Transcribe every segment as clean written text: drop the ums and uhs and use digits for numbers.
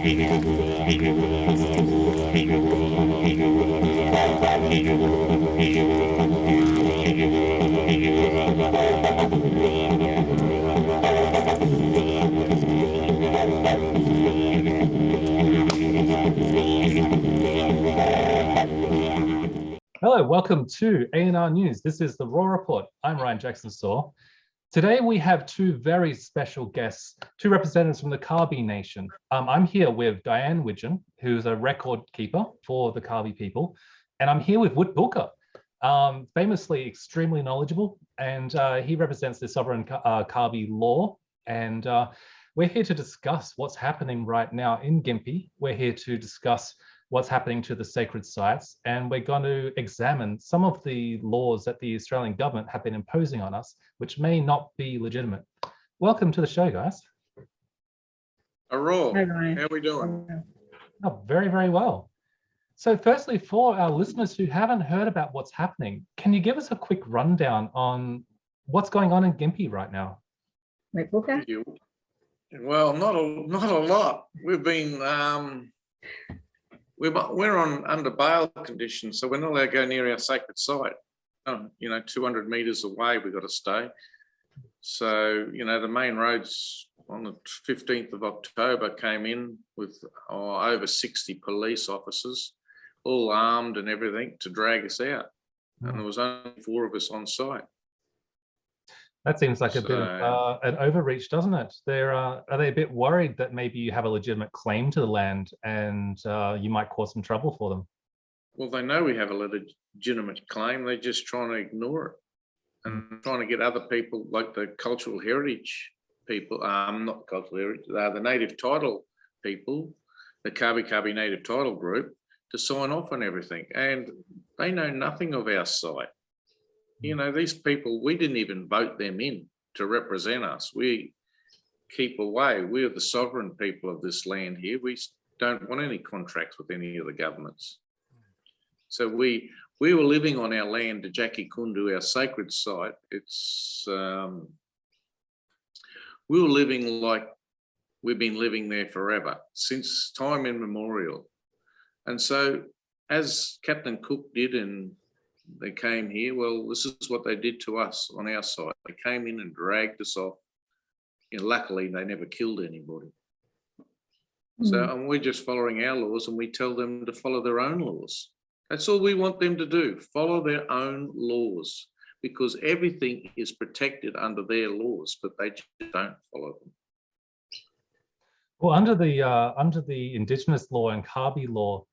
Hello, welcome to A&R News. This is the Raw Report. I'm Ryan Jackson-Saw. Today we have two very special guests, two representatives from the Kabi Nation. I'm here with Diane Widgeon, who's a record keeper for the Kabi people, and I'm here with Wood Booker, famously extremely knowledgeable, and he represents the sovereign Kabi law. And we're here to discuss what's happening right now in Gympie. We're here to discuss what's happening to the sacred sites, and we're going to examine some of the laws that the Australian government have been imposing on us, which may not be legitimate. Welcome to the show, guys. Hello. Hi, Ryan. How are we doing? Oh, very, very well. So firstly, for our listeners who haven't heard about what's happening, can you give us a quick rundown on what's going on in Gympie right now? Right, Booker? Thank you. Well, not a lot. We've been we're on under bail conditions, so we're not allowed to go near our sacred site. 200 meters away, we've got to stay. So, the main roads on the 15th of October came in with over 60 police officers, all armed and everything, to drag us out. And there was only 4 of us on site. That seems like a bit of an overreach, doesn't it? Are they a bit worried that maybe you have a legitimate claim to the land and you might cause some trouble for them? Well, they know we have a legitimate claim. They're just trying to ignore it and trying to get other people like the cultural heritage people, not cultural heritage, the native title people, the Kabi native title group, to sign off on everything. And they know nothing of our site. These people, we didn't even vote them in to represent us. We keep away. We're the sovereign people of this land here. We don't want any contracts with any of the governments. So we were living on our land, the Jackie Kundu, our sacred site. We were living like we've been living there forever, since time immemorial. And so, as Captain Cook did, and they came here, well, this is what they did to us on our site. They came in and dragged us off. Luckily, they never killed anybody. So, and we're just following our laws, and we tell them to follow their own laws. That's all we want them to do, follow their own laws, because everything is protected under their laws, but they just don't follow them. Well, under the Indigenous law and Kabi law,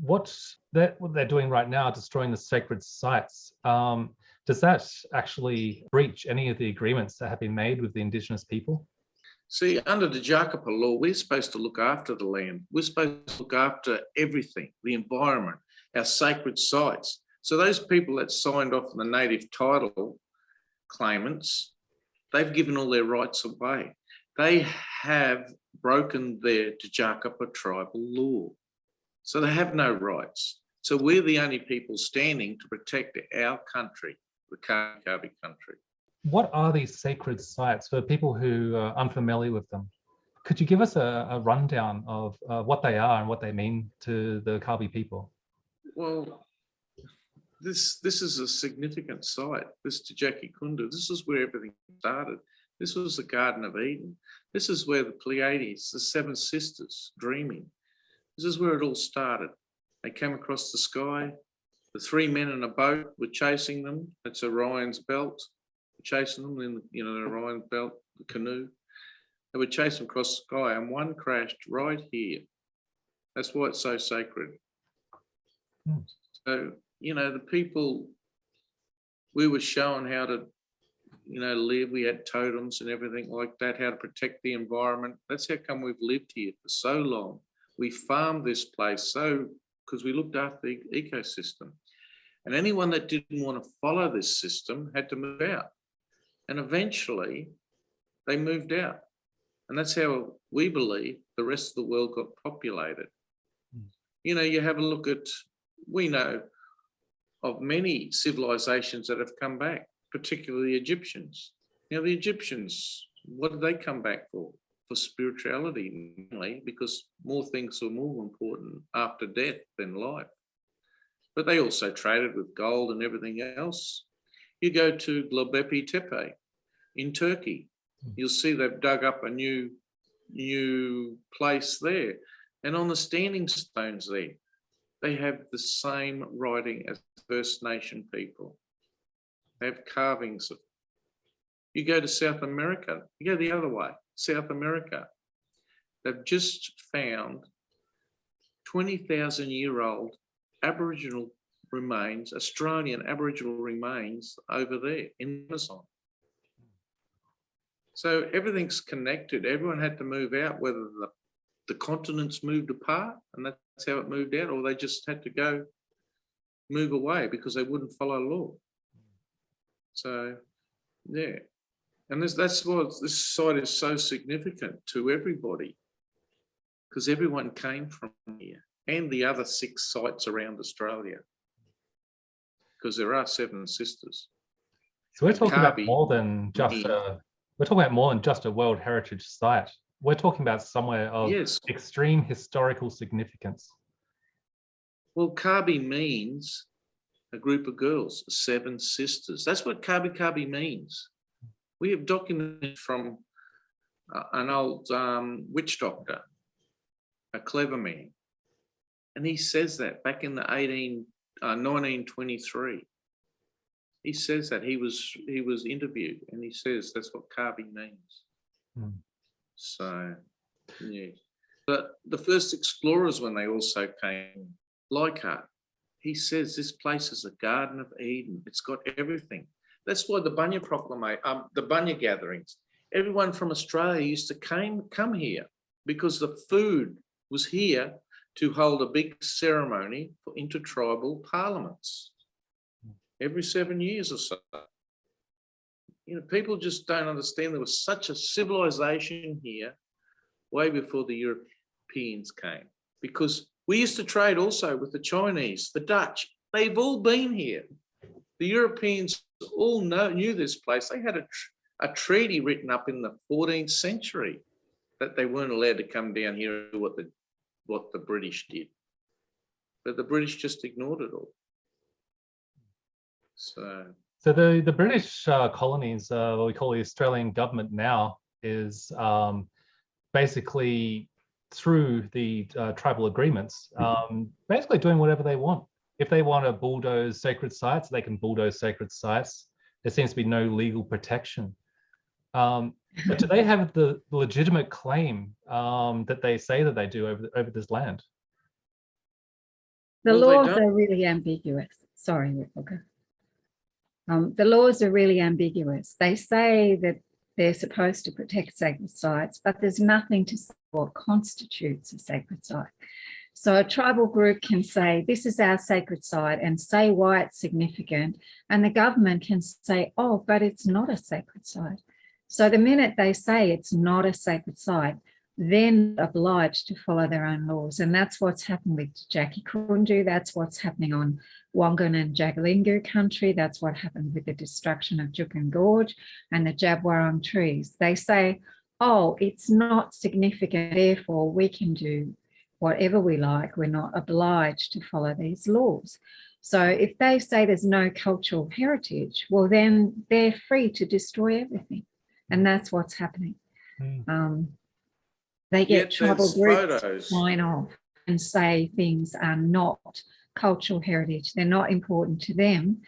what they're doing right now, destroying the sacred sites, does that actually breach any of the agreements that have been made with the Indigenous people? See, under the Jakapa law, we're supposed to look after the land. We're supposed to look after everything, the environment, our sacred sites. So those people that signed off on the native title claimants, they've given all their rights away. They have broken their Jakapa tribal law. So they have no rights. So we're the only people standing to protect our country, the Kabi country. What are these sacred sites for people who are unfamiliar with them? Could you give us a rundown of what they are and what they mean to the Kabi people? Well, this is a significant site. This Jackie Kundu, this is where everything started. This was the Garden of Eden. This is where the Pleiades, the 7 sisters, dreaming. This is where it all started. They came across the sky. The 3 men in a boat were chasing them. It's Orion's belt. Chasing them in, the Orion belt, the canoe. They would chase them across the sky, and one crashed right here. That's why it's so sacred. So, the people, we were shown how to, live. We had totems and everything like that, how to protect the environment. That's how come we've lived here for so long. We farmed this place because we looked after the ecosystem. And anyone that didn't want to follow this system had to move out. And eventually they moved out. And that's how we believe the rest of the world got populated. You have a look at, we know of many civilizations that have come back, particularly the Egyptians. The Egyptians, what did they come back for? for spirituality, mainly because more things are more important after death than life. But they also traded with gold and everything else. You go to Göbekli Tepe in Turkey, you'll see they've dug up a new place there. And on the standing stones there, they have the same writing as First Nation people. They have carvings of. You go to South America, you go the other way, South America. They've just found 20,000-year-old Aboriginal remains, Australian Aboriginal remains over there in the Amazon. So everything's connected. Everyone had to move out, whether the continents moved apart and that's how it moved out, or they just had to go move away because they wouldn't follow law. So, yeah. And that's why this site is so significant to everybody, because everyone came from here, and the other 6 sites around Australia, because there are 7 sisters. So we're talking about more than just a World Heritage Site. We're talking about somewhere of extreme historical significance. Well, Kabi means a group of girls, 7 sisters. That's what Kabi means. We have documented from an old witch doctor, a clever man, and he says that back in the 1923. He says that he was interviewed, and he says that's what Kabi means. So, yeah. But the first explorers, when they also came, Leichhardt, he says this place is a Garden of Eden. It's got everything. That's why the Bunya Proclamation, the Bunya gatherings, everyone from Australia used to come here because the food was here to hold a big ceremony for intertribal parliaments every 7 years or so. You know, people just don't understand there was such a civilization here way before the Europeans came, because we used to trade also with the Chinese, the Dutch. They've all been here. The Europeans all knew this place. They had a treaty written up in the 14th century that they weren't allowed to come down here and do what the British did. But the British just ignored it all. So the British colonies, what we call the Australian government now, is basically through the tribal agreements, basically doing whatever they want. If they want to bulldoze sacred sites, they can bulldoze sacred sites. There seems to be no legal protection. But do they have the legitimate claim that they say that they do over this land? The laws are really ambiguous. Sorry, Rebecca. The laws are really ambiguous. They say that they're supposed to protect sacred sites, but there's nothing to say what constitutes a sacred site. So a tribal group can say, this is our sacred site, and say why it's significant. And the government can say, oh, but it's not a sacred site. So the minute they say it's not a sacred site, then obliged to follow their own laws. And that's what's happened with Jackie Kurundu. That's what's happening on Wangan and Jagalingou country. That's what happened with the destruction of Juukan Gorge and the Jabwarong trees. They say, oh, it's not significant, therefore we can do whatever we like. We're not obliged to follow these laws. So if they say there's no cultural heritage, well, then they're free to destroy everything. And that's what's happening. They get tribal groups to sign off and say things are not cultural heritage. They're not important to them.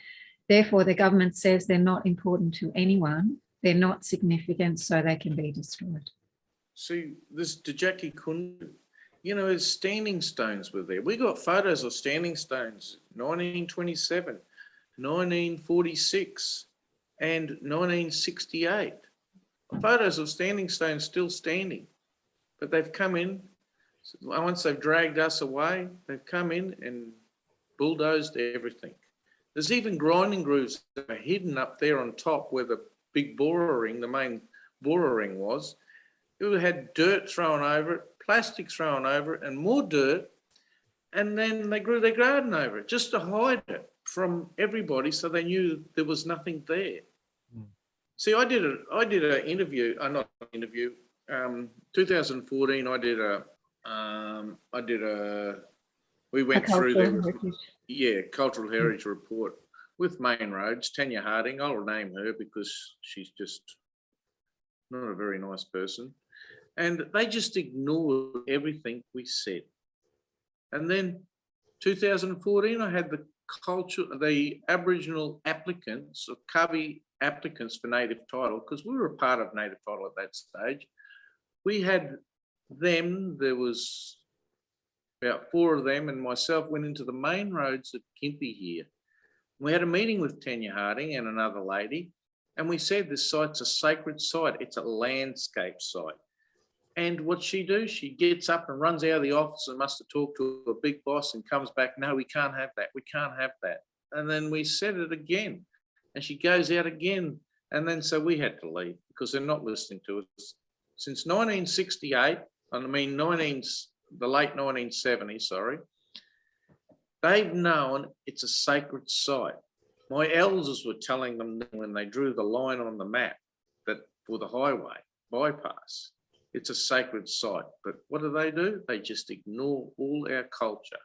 Therefore, the government says they're not important to anyone. They're not significant, so they can be destroyed. See, this Jackie Kurundu, you know, his standing stones were there. We got photos of standing stones, 1927, 1946, and 1968. Photos of standing stones still standing. But they've come in, once they've dragged us away, they've come in and bulldozed everything. There's even grinding grooves that are hidden up there on top where the big borer ring, the main borer ring was. It had dirt thrown over it, plastic thrown over it, and more dirt. And then they grew their garden over it just to hide it from everybody, so they knew there was nothing there. See, I did an interview, not an interview, 2014, we went through there. Cultural Heritage Report with Main Roads, Tanya Harding. I'll name her because she's just not a very nice person. And they just ignored everything we said. And then 2014, I had the Aboriginal applicants, or Kabi applicants for native title, because we were a part of native title at that stage. We had them, there was about 4 of them, and myself went into the main roads at Gympie here. We had a meeting with Tanya Harding and another lady, and we said this site's a sacred site. It's a landscape site. And what she do, she gets up and runs out of the office and must have talked to a big boss and comes back, no, we can't have that, we can't have that. And then we said it again, and she goes out again. And then so we had to leave because they're not listening to us. Since 1968, the late 1970s, sorry, they've known it's a sacred site. My elders were telling them when they drew the line on the map that for the highway bypass, it's a sacred site. But what do? They just ignore all our culture,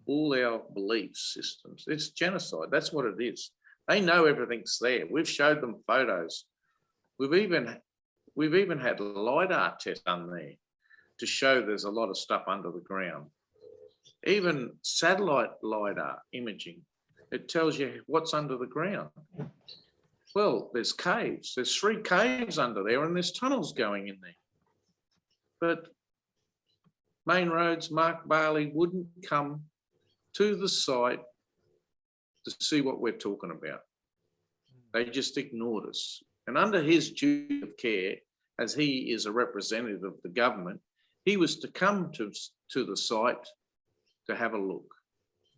all our belief systems. It's genocide. That's what it is. They know everything's there. We've showed them photos. We've even had LiDAR tests done there to show there's a lot of stuff under the ground. Even satellite LiDAR imaging, it tells you what's under the ground. Well, there's caves. There's 3 caves under there, and there's tunnels going in there. But Main Roads, Mark Bailey wouldn't come to the site to see what we're talking about. They just ignored us. And under his duty of care, as he is a representative of the government, he was to come to the site to have a look.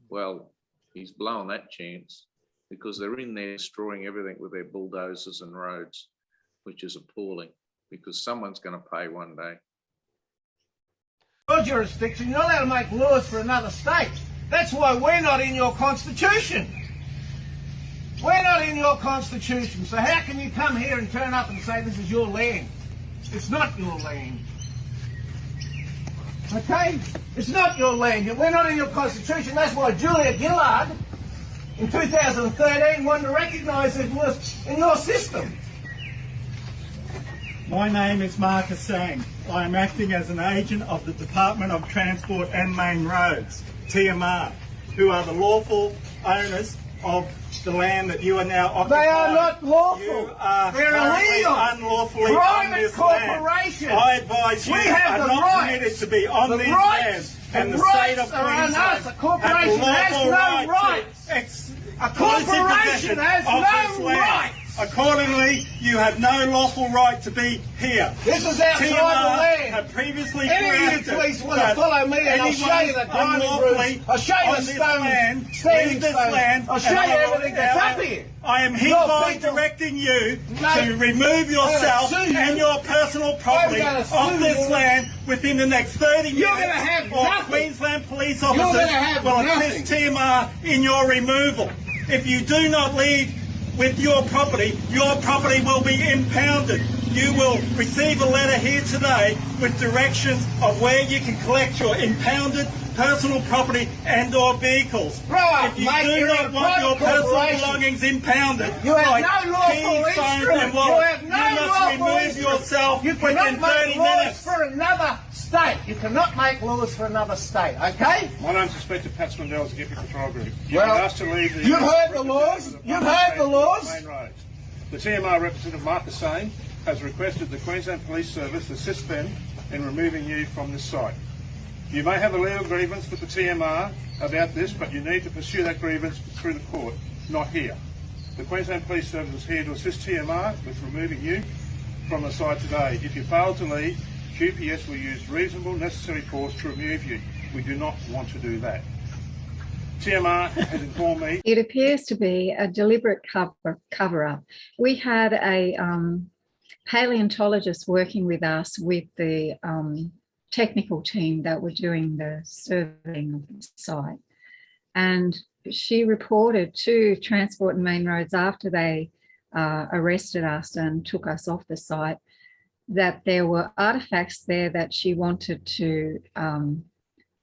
Well, he's blown that chance because they're in there destroying everything with their bulldozers and roads, which is appalling because someone's going to pay one day. Your jurisdiction, you're not allowed to make laws for another state. That's why we're not in your constitution. We're not in your constitution. So how can you come here and turn up and say this is your land? It's not your land. Okay? It's not your land. We're not in your constitution. That's why Julia Gillard in 2013 wanted to recognise it was in your system. My name is Marcus Sang. I am acting as an agent of the Department of Transport and Main Roads, TMR, who are the lawful owners of the land that you are now occupying. They are not lawful. They're illegal. Unlawfully private on this corporation. Land. I advise you are not permitted to be on this land. And the state of Queensland a corporation has no rights. A corporation has no rights. Accordingly, you have no lawful right to be here. This is outside the land. Have previously any of you police want to follow me and I'll show you the diamond roofs, I'll show you the stone, standing stones, I'll show you everything that's up here. I am hereby directing you to remove yourself and your personal property off this land within the next 30 minutes. You're going to have nothing. Queensland police officers will assist TMR in your removal. If you do not leave with your property will be impounded. You will receive a letter here today with directions of where you can collect your impounded personal property and or vehicles. Right, if you do not want your personal belongings impounded, you have no lawful instrument. You have no you must remove yourself within 30 minutes. For another state. You cannot make laws for another state, okay? My name's Inspector Pat Swindell, Deputy Patrol Group. You've been asked to leave the... You've heard the laws. You've heard the laws. Main roads. The TMR representative, Marcus Sang, has requested the Queensland Police Service assist them in removing you from this site. You may have a legal grievance with the TMR about this, but you need to pursue that grievance through the court, not here. The Queensland Police Service is here to assist TMR with removing you from the site today. If you fail to leave, QPS will use reasonable necessary force to remove you. We do not want to do that. TMR has informed me. It appears to be a deliberate cover-up. We had a paleontologist working with us with the technical team that were doing the surveying of the site. And she reported to Transport and Main Roads after they arrested us and took us off the site that there were artifacts there that she wanted to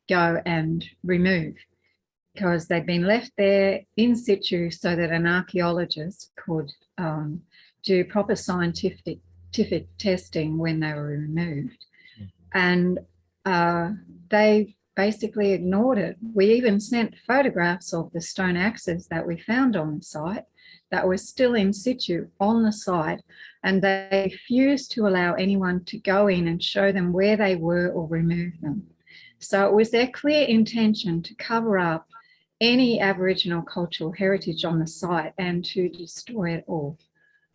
go and remove, because they'd been left there in situ so that an archaeologist could do proper scientific testing when they were removed. And they basically ignored it. We even sent photographs of the stone axes that we found on the site that were still in situ on the site, and they refused to allow anyone to go in and show them where they were or remove them. So it was their clear intention to cover up any Aboriginal cultural heritage on the site and to destroy it all.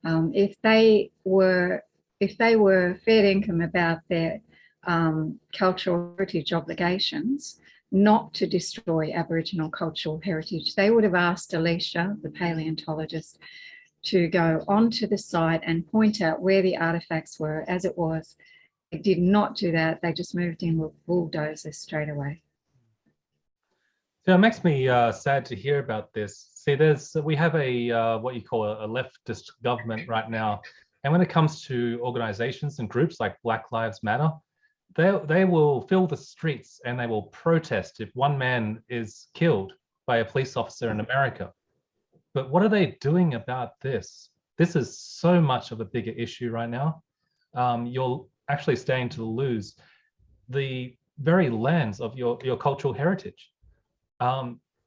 If they were fair income about their cultural heritage obligations, not to destroy Aboriginal cultural heritage, they would have asked Alicia, the paleontologist, to go onto the site and point out where the artifacts were as it was. They did not do that. They just moved in with bulldozers straight away. So it makes me sad to hear about this. See, we have a what you call a leftist government right now, and when it comes to organizations and groups like Black Lives Matter, they will fill the streets and they will protest if one man is killed by a police officer in America. But what are they doing about this? This is so much of a bigger issue right now. You're actually standing to lose the very lands of your cultural heritage.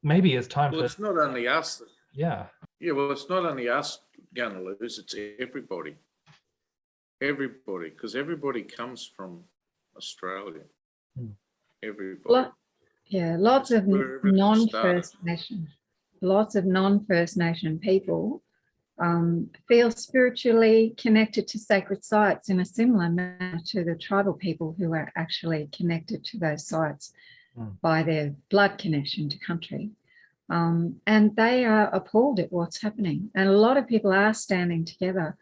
Maybe it's time Well, for... it's not only us. Yeah. Yeah, well, it's not only us going to lose, it's everybody. Everybody, because everybody comes from Australia. Everybody. Yeah, lots of non-First Nation people feel spiritually connected to sacred sites in a similar manner to the tribal people who are actually connected to those sites by their blood connection to country. And they are appalled at what's happening. And a lot of people are standing together.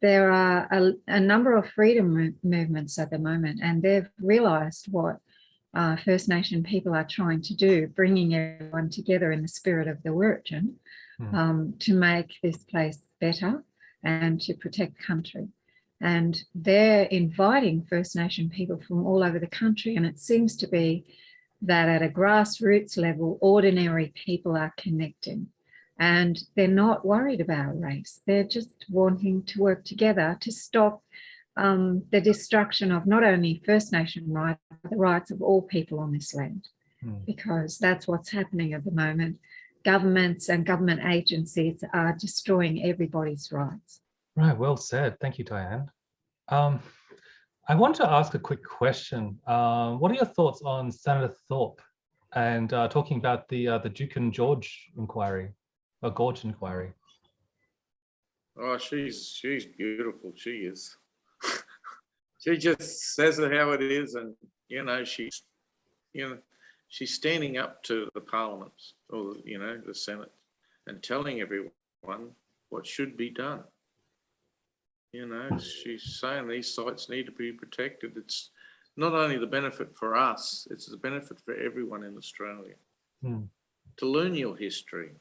There are a number of freedom movements at the moment, and they've realised what First Nation people are trying to do, bringing everyone together in the spirit of the Wurrung to make this place better and to protect country. And they're inviting First Nation people from all over the country, and it seems to be that at a grassroots level, ordinary people are connecting. And they're not worried about race. They're just wanting to work together to stop the destruction of not only First Nation rights, but the rights of all people on this land, because that's what's happening at the moment. Governments and government agencies are destroying everybody's rights. Right, well said. Thank you, Diane. I want to ask a quick question. What are your thoughts on Senator Thorpe and talking about the Duke and George inquiry? A Gorge inquiry. Oh, she's beautiful. She is. She just says it how it is, and she's standing up to the parliaments or the Senate and telling everyone what should be done. She's saying these sites need to be protected. It's not only the benefit for us; it's the benefit for everyone in Australia. To learn your history.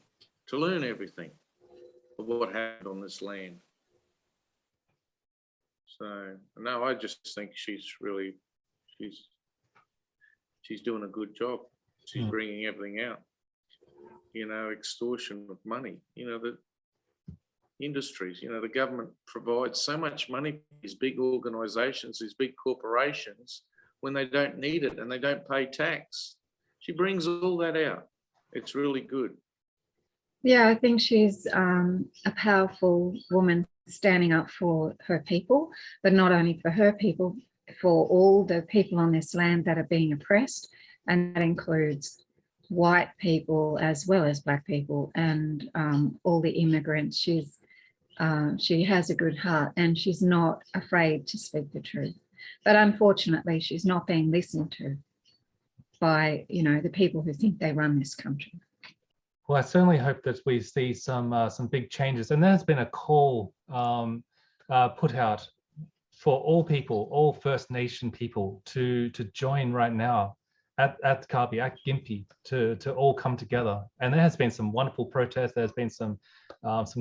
To learn everything of what happened on this land. So no, I just think she's doing a good job. She's bringing everything out. Extortion of money. The industries. The government provides so much money to these big organisations, these big corporations, when they don't need it and they don't pay tax. She brings all that out. It's really good. Yeah, I think she's a powerful woman standing up for her people, but not only for her people, for all the people on this land that are being oppressed. And that includes white people as well as Black people and all the immigrants. She has a good heart and she's not afraid to speak the truth. But unfortunately, she's not being listened to by, the people who think they run this country. Well, I certainly hope that we see some big changes. And there's been a call put out for all people, all First Nation people, to join right now at Kabi, at Gympie, to all come together. And there has been some wonderful protests. There's been some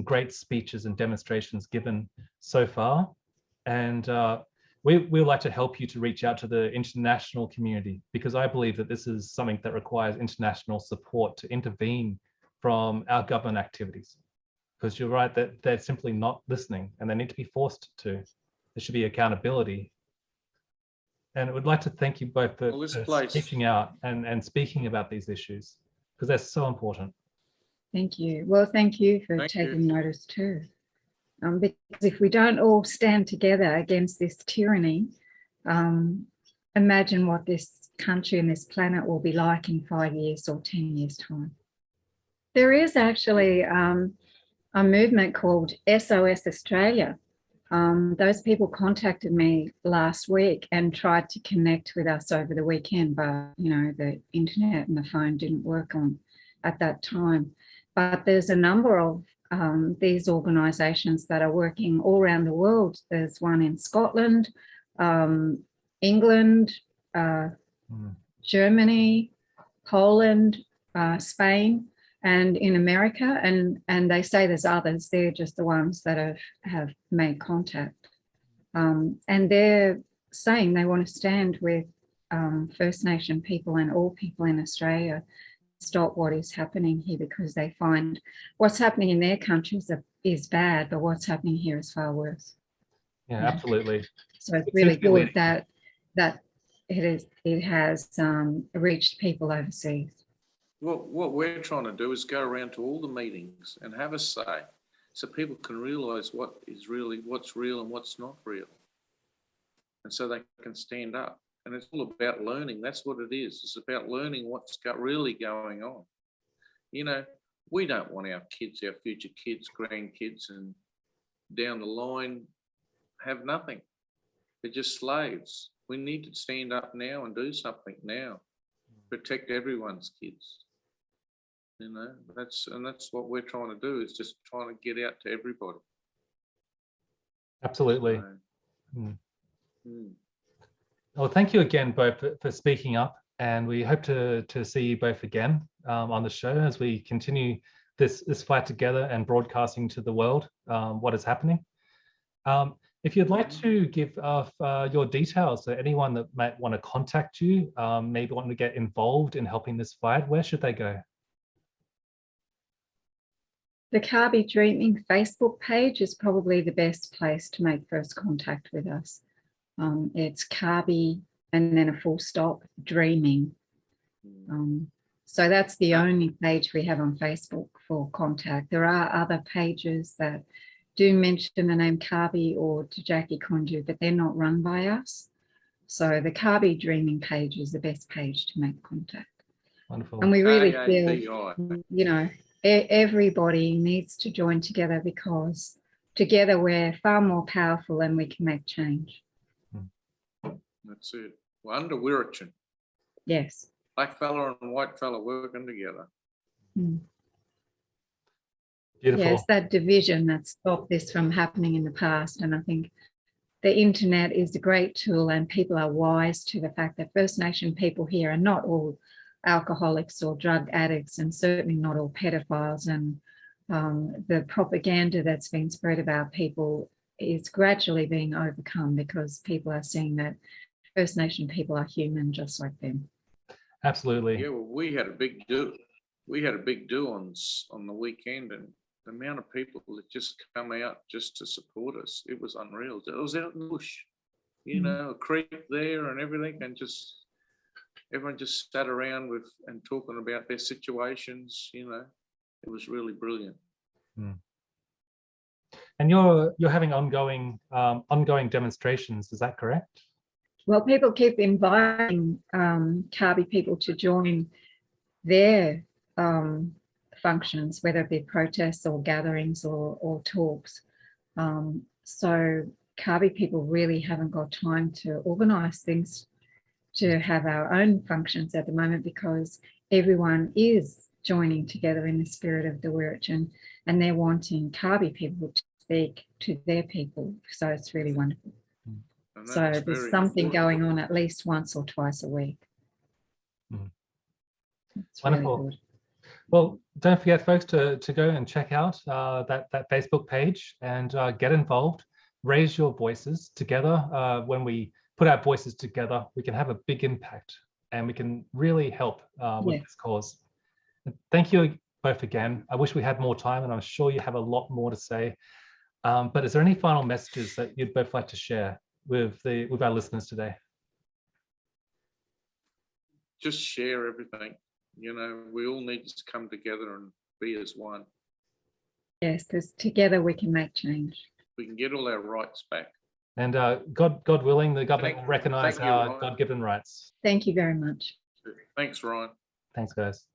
great speeches and demonstrations given so far. And we would like to help you to reach out to the international community, because I believe that this is something that requires international support to intervene from our government activities. Because you're right that they're simply not listening, and they need to be forced to. There should be accountability. And I would like to thank you both for reaching out and speaking about these issues, because they're so important. Thank you. Well, thank you for taking notice too. Because if we don't all stand together against this tyranny, imagine what this country and this planet will be like in 5 years or 10 years' time. There is actually a movement called SOS Australia. Those people contacted me last week and tried to connect with us over the weekend, but the internet and the phone didn't work on at that time. But there's a number of these organisations that are working all around the world. There's one in Scotland, England, Germany, Poland, Spain, and in America, and they say there's others. They're just the ones that have made contact, and they're saying they want to stand with First Nation people and all people in Australia, stop what is happening here, because they find what's happening in their countries is bad, but what's happening here is far worse. Yeah, absolutely. So it's really good that it has reached people overseas. What we're trying to do is go around to all the meetings and have a say, so people can realise what's real and what's not real, and so they can stand up. And it's all about learning. That's what it is. It's about learning what's really going on. We don't want our kids, our future kids, grandkids, and down the line have nothing. They're just slaves. We need to stand up now and do something now. Protect everyone's kids. That's what we're trying to do, is just trying to get out to everybody. Absolutely. Well, thank you again both for speaking up, and we hope to see you both again on the show as we continue this fight together and broadcasting to the world what is happening. If you'd like to give your details to anyone that might want to contact you, maybe want to get involved in helping this fight, where should they go? The Kabi Dreaming Facebook page is probably the best place to make first contact with us. It's Kabi and then a full stop, Dreaming. So that's the only page we have on Facebook for contact. There are other pages that do mention the name Kabi or Jackie Kundu, but they're not run by us. So the Kabi Dreaming page is the best page to make contact. Wonderful. And we really feel, everybody needs to join together, because together we're far more powerful and we can make change. That's it. We're under Wirrachin. Yes. Black fella and white fella working together. Beautiful. Yes, that division that stopped this from happening in the past. And I think the internet is a great tool, and people are wise to the fact that First Nation people here are not all alcoholics or drug addicts, and certainly not all pedophiles. And the propaganda that's been spread about people is gradually being overcome, because people are seeing that First Nation people are human just like them. Absolutely. Yeah, well, we had a big do. We had a big do on the weekend, and the amount of people that just come out just to support us, it was unreal. It was out in the bush, a creek there and everything, and everyone just sat around and talking about their situations. It was really brilliant. And you're having ongoing demonstrations, is that correct? Well, people keep inviting Kabi people to join their functions, whether it be protests or gatherings or talks. So Kabi people really haven't got time to organise things to have our own functions at the moment, because everyone is joining together in the spirit of the Wirrachin, and they're wanting Kabi people to speak to their people. So it's really wonderful. So there's something going on at least once or twice a week. It's wonderful. Really good. Well, don't forget, folks, to go and check out that Facebook page and get involved. raise your voices together. When we put our voices together, we can have a big impact and we can really help with this cause. And thank you both again. I wish we had more time, and I'm sure you have a lot more to say. But is there any final messages that you'd both like to share with our listeners today? Just share everything. You know, we all need to come together and be as one. Yes, because together we can make change. We can get all our rights back. And God willing, the government will recognise thank you, our Ryan. God-given rights. Thank you very much. Thanks, Ryan. Thanks, guys.